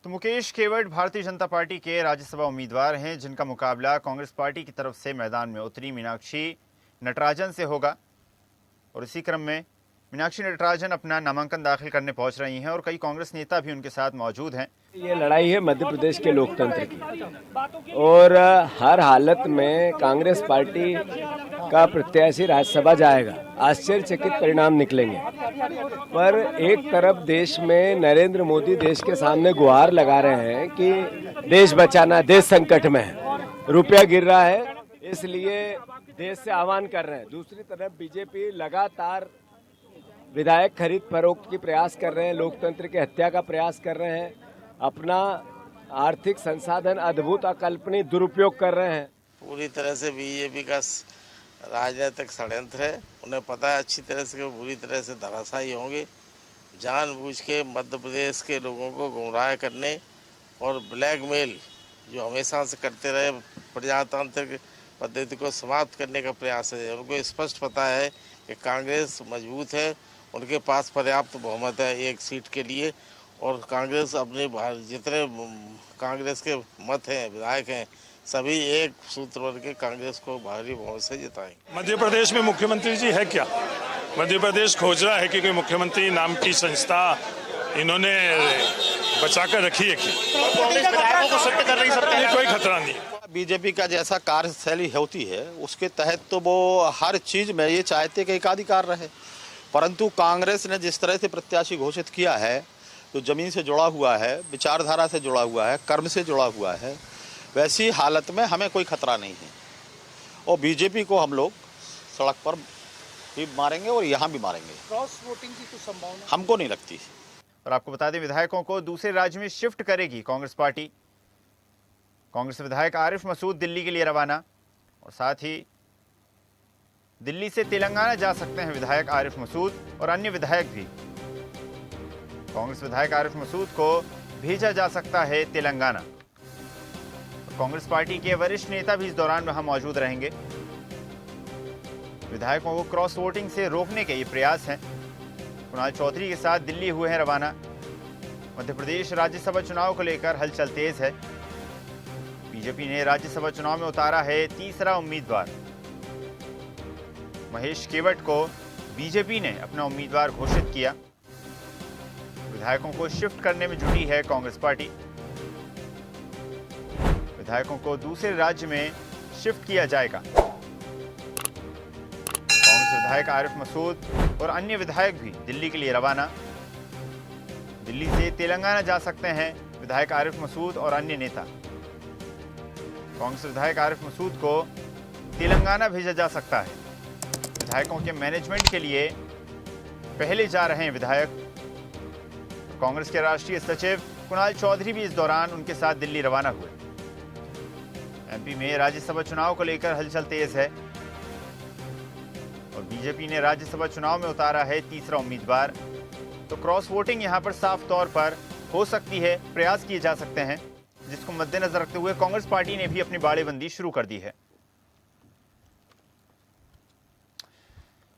तो मुकेश केवट भारतीय जनता पार्टी के राज्यसभा उम्मीदवार हैं, जिनका मुकाबला कांग्रेस पार्टी की तरफ से मैदान में उतरी मीनाक्षी नटराजन से होगा। और इसी क्रम में मीनाक्षी नटराजन अपना नामांकन दाखिल करने पहुंच रही हैं और कई कांग्रेस नेता भी उनके साथ मौजूद हैं। ये लड़ाई है मध्य प्रदेश के लोकतंत्र की और हर हालत में कांग्रेस पार्टी का प्रत्याशी राज्यसभा जाएगा। आश्चर्यचकित परिणाम निकलेंगे। पर एक तरफ देश में नरेंद्र मोदी देश के सामने गुहार लगा रहे हैं कि देश बचाना, देश संकट में है, रुपया गिर रहा है, इसलिए देश से आह्वान कर रहे हैं। दूसरी तरफ बीजेपी लगातार विधायक खरीद फरोख्त की प्रयास कर रहे हैं, लोकतंत्र की हत्या का प्रयास कर रहे हैं, अपना आर्थिक संसाधन अद्भुत अकल्पनीय दुरुपयोग कर रहे हैं। पूरी तरह से बीजेपी का राजनीतिक षड्यंत्र है। उन्हें पता है अच्छी तरह से कि पूरी तरह से धराशायी होंगे। जानबूझ के मध्य प्रदेश के लोगों को गुमराह करने और ब्लैकमेल जो हमेशा से करते रहे, प्रजातांत्रिक पद्धति को समाप्त करने का प्रयास है। उनको स्पष्ट पता है कि कांग्रेस मजबूत है, उनके पास पर्याप्त बहुमत है एक सीट के लिए, और कांग्रेस अपने जितने कांग्रेस के मत हैं, विधायक हैं, सभी एक सूत्र बन के कांग्रेस को भारी बहुमत से जिताएंगे। मध्य प्रदेश में मुख्यमंत्री जी है क्या? मध्य प्रदेश खोज रहा है कि कोई मुख्यमंत्री नाम की संस्था इन्होंने बचाकर रखी है कि कांग्रेस विधायकों को शिफ्ट कर रही है? कोई खतरा नहीं। बीजेपी का जैसा कार्यशैली होती है उसके तहत तो वो हर चीज में ये चाहते कि एकाधिकार रहे, परंतु कांग्रेस ने जिस तरह से प्रत्याशी घोषित किया है, तो जमीन से जुड़ा हुआ है, विचारधारा से जुड़ा हुआ है, कर्म से जुड़ा हुआ है, वैसी हालत में हमें कोई खतरा नहीं है। और बीजेपी को हम लोग सड़क पर भी मारेंगे और यहाँ भी मारेंगे। क्रॉस वोटिंग की कुछ संभावना हमको नहीं लगती। और आपको बता दें, विधायकों को दूसरे राज्य में शिफ्ट करेगी कांग्रेस पार्टी। कांग्रेस विधायक आरिफ मसूद दिल्ली के लिए रवाना, और साथ ही दिल्ली से तेलंगाना जा सकते हैं विधायक आरिफ मसूद और अन्य विधायक भी। कांग्रेस विधायक आरिफ मसूद को भेजा जा सकता है तेलंगाना। कांग्रेस पार्टी के वरिष्ठ नेता भी इस दौरान वहां मौजूद रहेंगे। विधायकों को क्रॉस वोटिंग से रोकने के ये प्रयास हैं। कुणाल चौधरी के साथ दिल्ली हुए हैं रवाना। मध्य प्रदेश राज्यसभा चुनाव को लेकर हलचल तेज है। बीजेपी ने राज्यसभा चुनाव में उतारा है तीसरा उम्मीदवार। महेश केवट को बीजेपी ने अपना उम्मीदवार घोषित किया। विधायकों को शिफ्ट करने में जुटी है कांग्रेस पार्टी। विधायकों को दूसरे राज्य में शिफ्ट किया जाएगा। कांग्रेस विधायक आरिफ मसूद और अन्य विधायक भी दिल्ली के लिए रवाना। दिल्ली से तेलंगाना जा सकते हैं विधायक आरिफ मसूद और अन्य नेता। कांग्रेस विधायक आरिफ मसूद को तेलंगाना भेजा जा सकता है। विधायकों के मैनेजमेंट के लिए पहले जा रहे हैं विधायक। कांग्रेस के राष्ट्रीय सचिव कुणाल चौधरी भी इस दौरान उनके साथ दिल्ली रवाना हुए। एमपी में राज्यसभा चुनाव को लेकर हलचल तेज है और बीजेपी ने राज्यसभा चुनाव में उतारा है तीसरा उम्मीदवार। तो क्रॉस वोटिंग यहां पर साफ तौर पर हो सकती है, प्रयास किए जा सकते हैं, जिसको मद्देनजर रखते हुए कांग्रेस पार्टी ने भी अपनी बाड़ेबंदी शुरू कर दी है।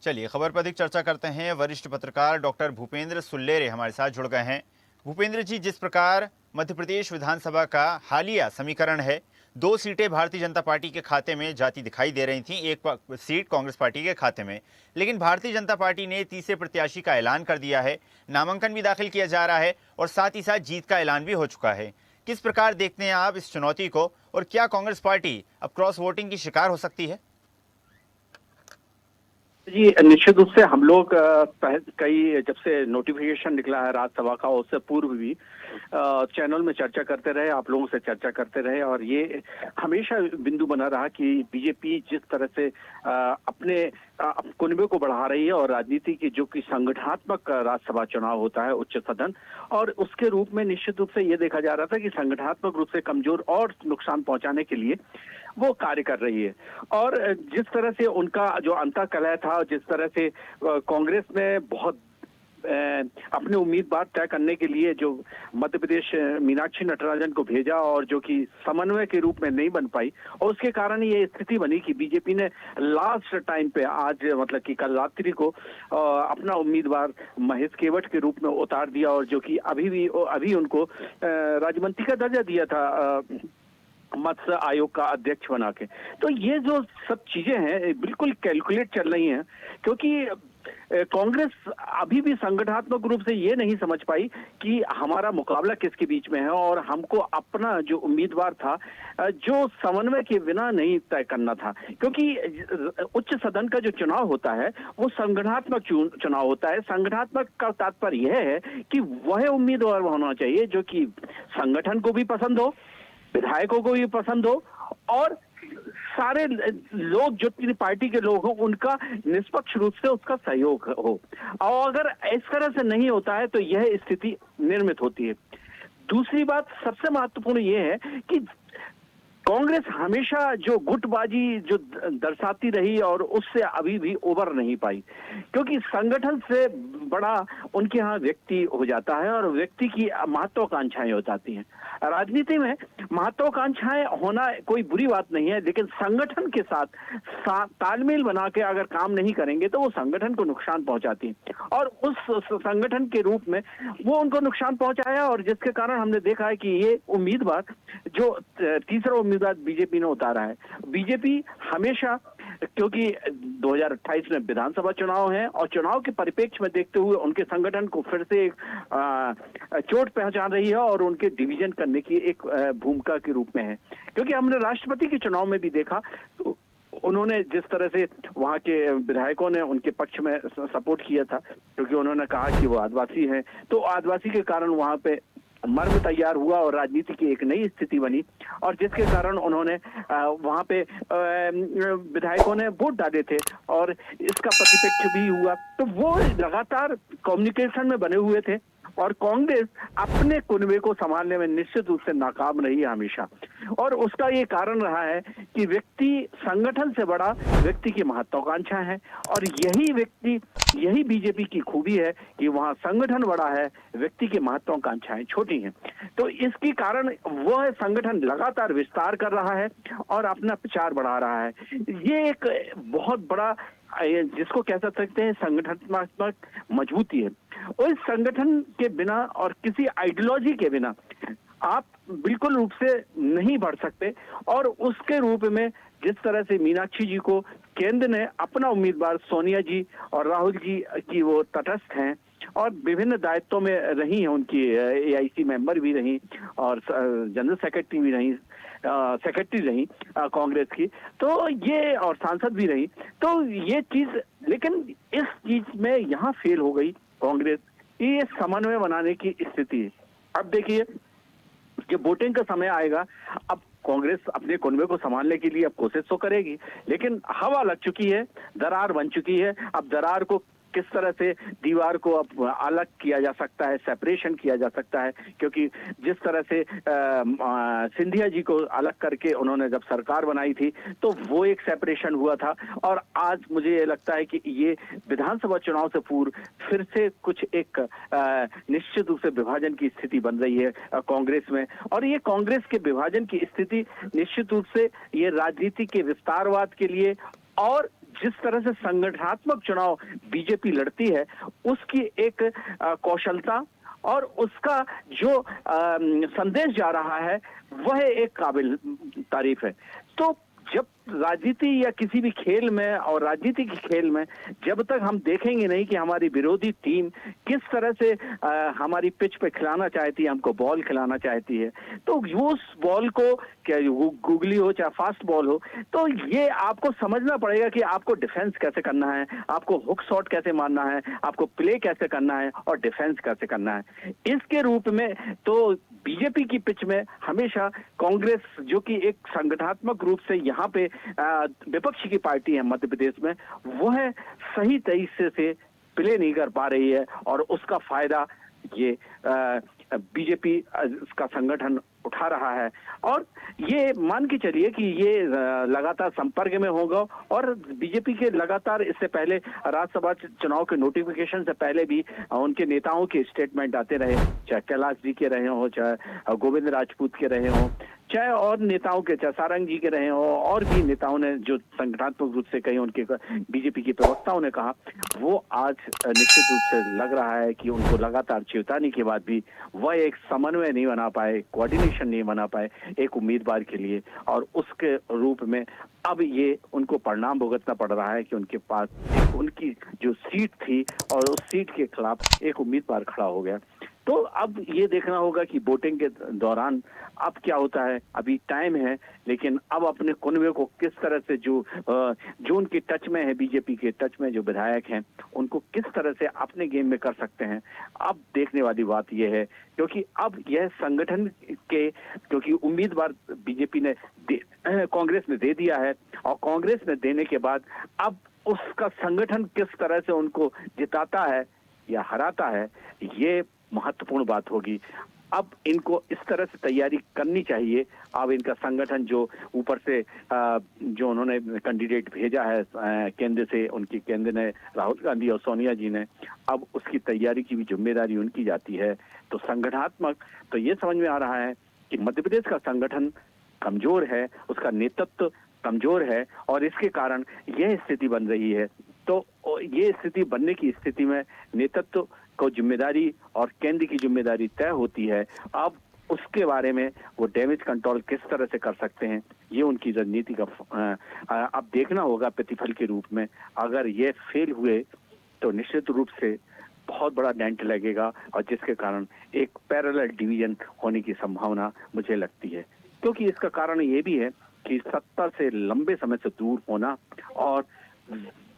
चलिए खबर पर अधिक चर्चा करते हैं। वरिष्ठ पत्रकार डॉक्टर भूपेंद्र सुल्लेरे हमारे साथ जुड़ गए हैं। भूपेंद्र जी, जिस प्रकार मध्य प्रदेश विधानसभा का हालिया समीकरण है, 2 सीटें भारतीय जनता पार्टी के खाते में जाती दिखाई दे रही थी, 1 सीट कांग्रेस पार्टी के खाते में, लेकिन भारतीय जनता पार्टी ने तीसरे प्रत्याशी का ऐलान कर दिया है। नामांकन भी दाखिल किया जा रहा है और साथ ही साथ जीत का ऐलान भी हो चुका है। किस प्रकार देखते हैं आप इस चुनौती को, और क्या कांग्रेस पार्टी अब क्रॉस वोटिंग की शिकार हो सकती है? जी, निश्चित रूप से हम लोग कई जब से नोटिफिकेशन निकला है राज्यसभा का, उससे पूर्व भी चैनल में चर्चा करते रहे, आप लोगों से चर्चा करते रहे, और ये हमेशा बिंदु बना रहा कि बीजेपी जिस तरह से अपने कुनबे को बढ़ा रही है और राजनीति की जो कि संगठनात्मक राज्यसभा चुनाव होता है, उच्च सदन, और उसके रूप में निश्चित रूप से ये देखा जा रहा था कि संगठनात्मक रूप से कमजोर और नुकसान पहुंचाने के लिए वो कार्य कर रही है। और जिस तरह से उनका जो अंतःकलह था, जिस तरह से कांग्रेस में बहुत अपने उम्मीदवार तय करने के लिए जो मध्य प्रदेश मीनाक्षी नटराजन को भेजा और जो कि समन्वय के रूप में नहीं बन पाई, और उसके कारण ये स्थिति बनी कि बीजेपी ने लास्ट टाइम पे आज मतलब कि कल रात्रि को अपना उम्मीदवार महेश केवट के रूप में उतार दिया, और जो कि अभी उनको राज्यमंत्री का दर्जा दिया था मत्स्य आयोग का अध्यक्ष बना के। तो ये जो सब चीजें हैं बिल्कुल कैलकुलेट चल रही हैं, क्योंकि कांग्रेस अभी भी संगठनात्मक रूप से ये नहीं समझ पाई कि हमारा मुकाबला किसके बीच में है, और हमको अपना जो उम्मीदवार था जो समन्वय के बिना नहीं तय करना था, क्योंकि उच्च सदन का जो चुनाव होता है वो संगठनात्मक चुनाव होता है। संगठनात्मक का तात्पर्य यह है कि वह उम्मीदवार होना चाहिए जो कि संगठन को भी पसंद हो, विधायकों को भी पसंद हो, और सारे लोग जो पार्टी के लोग हों उनका निष्पक्ष रूप से उसका सहयोग हो। और अगर इस तरह से नहीं होता है तो यह स्थिति निर्मित होती है। दूसरी बात सबसे महत्वपूर्ण यह है कि कांग्रेस हमेशा जो गुटबाजी जो दर्शाती रही और उससे अभी भी उबर नहीं पाई, क्योंकि संगठन से बड़ा उनके यहाँ व्यक्ति हो जाता है और व्यक्ति की महत्वाकांक्षाएं हो जाती हैं। राजनीति में महत्वाकांक्षाएं होना कोई बुरी बात नहीं है, लेकिन संगठन के साथ तालमेल बना के अगर काम नहीं करेंगे तो वो संगठन को नुकसान पहुंचाती है, और उस संगठन के रूप में वो उनको नुकसान पहुंचाया, और जिसके कारण हमने देखा है कि ये उम्मीदवार जो तीसरा उम्मीदवार बीजेपी ने उतारा है। बीजेपी हमेशा, क्योंकि 2028 में विधानसभा चुनाव है और चुनाव के परिप्रेक्ष्य में देखते हुए उनके संगठन को फिर से चोट पहुंचा रही है और उनके डिवीजन करने की एक भूमिका के रूप में है। क्योंकि हमने राष्ट्रपति के चुनाव में भी देखा तो उन्होंने जिस तरह से वहां के विधायकों ने उनके पक्ष में सपोर्ट किया था, क्योंकि उन्होंने कहा कि वो आदिवासी हैं, तो आदिवासी के कारण वहां पे मर्म तैयार हुआ और राजनीति की एक नई स्थिति बनी, और जिसके कारण उन्होंने वहां पे विधायकों ने वोट डाले थे और इसका प्रतिपक्ष भी हुआ। तो वो लगातार कम्युनिकेशन में बने हुए थे, और कांग्रेस अपने कुनबे को संभालने में निश्चित रूप से नाकाम रही है हमेशा, और उसका ये कारण रहा है कि व्यक्ति संगठन से बड़ा व्यक्ति की महत्वाकांक्षा है, और यही बीजेपी की खूबी है कि वहां संगठन बड़ा है, व्यक्ति की महत्वाकांक्षाएं छोटी हैं। तो इसके कारण वह संगठन लगातार विस्तार कर रहा है और अपना प्रचार बढ़ा रहा है। ये एक बहुत बड़ा जिसको कह सकते हैं संगठनात्मक मजबूती है। और इस संगठन के बिना और किसी आइडियोलॉजी के बिना आप बिल्कुल रूप से नहीं बढ़ सकते, और उसके रूप में जिस तरह से मीनाक्षी जी को केंद्र ने अपना उम्मीदवार सोनिया जी और राहुल जी की वो तटस्थ हैं और विभिन्न दायित्वों में रही हैं, उनकी AIC मेंबर भी रही और जनरल सेक्रेटरी रही कांग्रेस की, तो ये और सांसद भी रही। तो ये चीज, लेकिन इस चीज में यहाँ फेल हो गई कांग्रेस, ये समन्वय बनाने की स्थिति है। अब देखिए जब वोटिंग का समय आएगा, अब कांग्रेस अपने कुनबे को संभालने के लिए अब कोशिश तो करेगी, लेकिन हवा लग चुकी है, दरार बन चुकी है। अब दरार को किस तरह से दीवार को अब अलग किया जा सकता है, सेपरेशन किया जा सकता है, क्योंकि जिस तरह से सिंधिया जी को अलग करके उन्होंने जब सरकार बनाई थी तो वो एक सेपरेशन हुआ था, और आज मुझे ये लगता है कि ये विधानसभा चुनाव से पूर्व फिर से कुछ एक निश्चित रूप से विभाजन की स्थिति बन रही है कांग्रेस में, और ये कांग्रेस के विभाजन की स्थिति निश्चित रूप से ये राजनीति के विस्तारवाद के लिए और जिस तरह से संगठनात्मक चुनाव बीजेपी लड़ती है उसकी एक कौशलता और उसका जो संदेश जा रहा है वह एक काबिल तारीफ है। तो जब राजनीति या किसी भी खेल में और राजनीति के खेल में जब तक हम देखेंगे नहीं कि हमारी विरोधी टीम किस तरह से हमारी पिच पे खिलाना चाहती है, हमको बॉल खिलाना चाहती है, तो उस बॉल को क्या गूगली हो चाहे फास्ट बॉल हो, तो ये आपको समझना पड़ेगा कि आपको डिफेंस कैसे करना है, आपको हुक शॉट कैसे मारना है, आपको प्ले कैसे करना है और डिफेंस कैसे करना है। इसके रूप में तो बीजेपी की पिच में हमेशा कांग्रेस जो कि एक संगठनात्मक रूप से यहाँ पे विपक्ष की पार्टी है मध्य प्रदेश में, वह सही तरीके से प्ले नहीं कर पा रही है, और उसका फायदा ये बीजेपी का संगठन उठा रहा है। और ये मान के चलिए कि ये लगातार संपर्क में होगा और बीजेपी के लगातार इससे पहले राज्यसभा चुनाव के नोटिफिकेशन से पहले भी उनके नेताओं के स्टेटमेंट आते रहे, चाहे कैलाश जी के रहे हो, चाहे गोविंद राजपूत के रहे हो, चाहे और नेताओं के, चाहे सारंग जी के रहे हो, और भी नेताओं ने जो संगठनात्मक रूप से कही, उनके बीजेपी के प्रवक्ताओं ने कहा, वो आज निश्चित रूप से लग रहा है कि उनको लगातार चेतावनी के बाद भी वह एक समन्वय नहीं बना पाए, कोऑर्डिनेशन नहीं बना पाए एक उम्मीदवार के लिए, और उसके रूप में अब ये उनको परिणाम भुगतना पड़ रहा है कि उनके पास उनकी जो सीट थी और उस सीट के खिलाफ एक उम्मीदवार खड़ा हो गया। तो अब ये देखना होगा कि वोटिंग के दौरान अब क्या होता है। अभी टाइम है, लेकिन अब अपने कुनबे को किस तरह से जो उनके टच में है, बीजेपी के टच में जो विधायक हैं, उनको किस तरह से अपने गेम में कर सकते हैं, अब देखने वाली बात यह है। क्योंकि अब यह संगठन के, क्योंकि उम्मीदवार बीजेपी ने कांग्रेस ने दे दिया है, और कांग्रेस ने देने के बाद अब उसका संगठन किस तरह से उनको जिताता है या हराता है, ये महत्वपूर्ण बात होगी। अब इनको इस तरह से तैयारी करनी चाहिए। अब इनका संगठन जो ऊपर से जो उन्होंने कैंडिडेट भेजा है केंद्र से, उनकी केंद्र ने राहुल गांधी और सोनिया जी ने, अब उसकी तैयारी की भी जिम्मेदारी उनकी जाती है। तो संगठनात्मक तो ये समझ में आ रहा है कि मध्य प्रदेश का संगठन कमजोर है, उसका नेतृत्व कमजोर है, और इसके कारण यह स्थिति बन रही है। तो ये स्थिति बनने की स्थिति में नेतृत्व को जिम्मेदारी और केंद्र की जिम्मेदारी तय होती है। अब उसके बारे में वो डैमेज कंट्रोल किस तरह से कर सकते हैं, ये उनकी रणनीति का अब देखना होगा प्रतिफल के रूप में। अगर ये फेल हुए तो निश्चित रूप से बहुत बड़ा डेंट लगेगा, और जिसके कारण एक पैरेलल डिवीजन होने की संभावना मुझे लगती है। क्योंकि इसका कारण ये भी है कि सत्ता से लंबे समय से दूर होना, और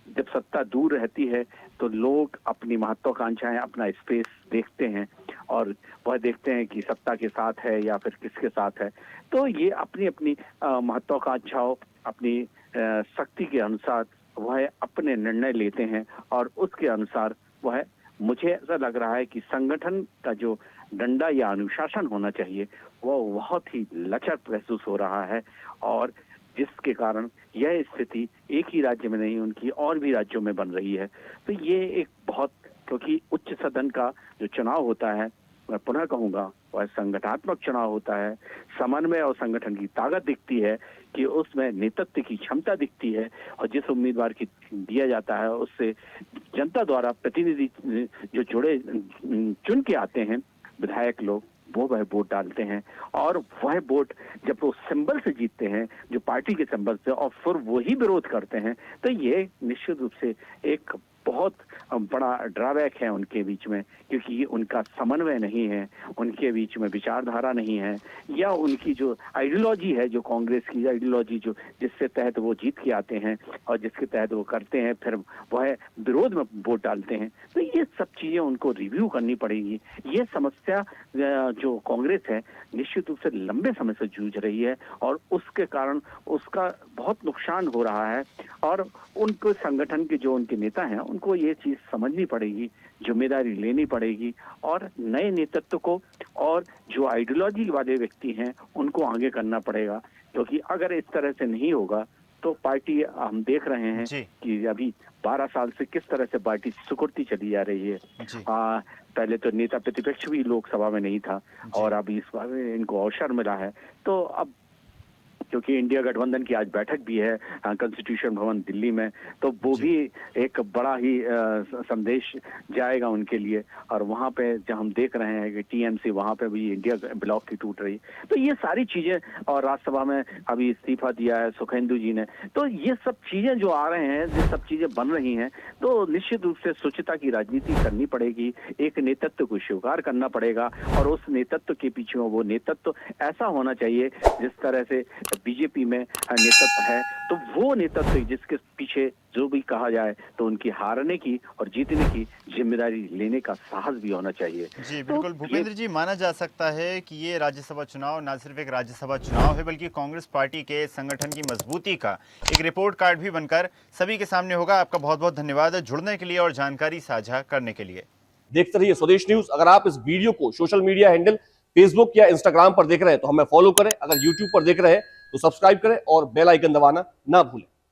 जब सत्ता दूर रहती है तो लोग अपनी महत्वाकांक्षाएं, अपना स्पेस देखते हैं, और वह देखते हैं कि सत्ता के साथ है या फिर किसके साथ है। तो ये अपनी अपनी महत्वाकांक्षाओं, अपनी शक्ति के अनुसार वह अपने निर्णय लेते हैं, और उसके अनुसार वह, मुझे ऐसा लग रहा है कि संगठन का जो डंडा या अनुशासन होना चाहिए वो बहुत ही लचक महसूस हो रहा है, और जिसके कारण यह स्थिति एक ही राज्य में नहीं, उनकी और भी राज्यों में बन रही है। तो ये एक बहुत, क्योंकि उच्च सदन का जो चुनाव होता है, मैं पुनः कहूंगा, वह संगठनात्मक चुनाव होता है। समन्वय और संगठन की ताकत दिखती है कि उसमें नेतृत्व की क्षमता दिखती है, और जिस उम्मीदवार की दिया जाता है उससे जनता द्वारा प्रतिनिधि जो जुड़े चुन के आते हैं विधायक लोग, वो वह वोट डालते हैं, और वह वोट जब वो सिंबल से जीतते हैं, जो पार्टी के सिंबल से, और फिर वही विरोध करते हैं, तो ये निश्चित रूप से एक बहुत बड़ा ड्रॉबैक है उनके बीच में। क्योंकि उनका समन्वय नहीं है, उनके बीच में विचारधारा नहीं है, या उनकी जो आइडियोलॉजी है, जो कांग्रेस की आइडियोलॉजी, जो जिसके तहत वो जीत के आते हैं और जिसके तहत वो करते हैं, फिर वह विरोध में वोट डालते हैं। तो ये सब चीजें उनको रिव्यू करनी पड़ेगी। ये समस्या जो कांग्रेस है निश्चित रूप से लंबे समय से जूझ रही है, और उसके कारण उसका बहुत नुकसान हो रहा है, और उनको संगठन के जो उनके नेता हैं उनको ये चीज समझनी पड़ेगी, जिम्मेदारी लेनी पड़ेगी, और नए नेतृत्व को और जो आइडियोलॉजी वाले व्यक्ति हैं उनको आगे करना पड़ेगा। क्योंकि अगर इस तरह से नहीं होगा तो पार्टी, हम देख रहे हैं कि अभी 12 साल से किस तरह से पार्टी सिकुड़ती चली जा रही है। पहले तो नेता प्रतिपक्ष भी लोकसभा में नहीं था, और अब इस बार इनको अवसर मिला है। तो अब क्योंकि इंडिया गठबंधन की आज बैठक भी है कॉन्स्टिट्यूशन भवन दिल्ली में, तो वो भी एक बड़ा ही संदेश जाएगा उनके लिए। और वहाँ पे जब हम देख रहे हैं कि टीएमसी, वहाँ पे भी इंडिया ब्लॉक की टूट रही, तो ये सारी चीजें, और राज्यसभा में अभी इस्तीफा दिया है सुखेंदु जी ने, तो ये सब चीजें जो आ रहे हैं, ये सब चीजें बन रही हैं, तो निश्चित रूप से स्वच्छता की राजनीति करनी पड़ेगी, एक नेतृत्व को स्वीकार करना पड़ेगा, और उस नेतृत्व के पीछे वो नेतृत्व ऐसा होना चाहिए जिस तरह से बीजेपी में नेतृत्व है, तो वो नेतृत्व जिसके पीछे जो भी कहा जाए तो उनकी हारने की और जीतने की जिम्मेदारी लेने का साहस भी होना चाहिए। जी बिल्कुल भूपेंद्र जी, माना जा सकता है कि ये राज्यसभा चुनाव ना सिर्फ एक राज्यसभा चुनाव है, बल्कि कांग्रेस पार्टी के संगठन की मजबूती का एक रिपोर्ट कार्ड भी बनकर सभी के सामने होगा। आपका बहुत बहुत धन्यवाद जुड़ने के लिए और जानकारी साझा करने के लिए। देखते रहिए स्वदेश न्यूज। अगर आप इस वीडियो को सोशल मीडिया हैंडल फेसबुक या इंस्टाग्राम पर देख रहे हैं तो हमें फॉलो करें, अगर यूट्यूब पर देख रहे हैं तो सब्सक्राइब करें और बेल आइकन दबाना ना भूलें।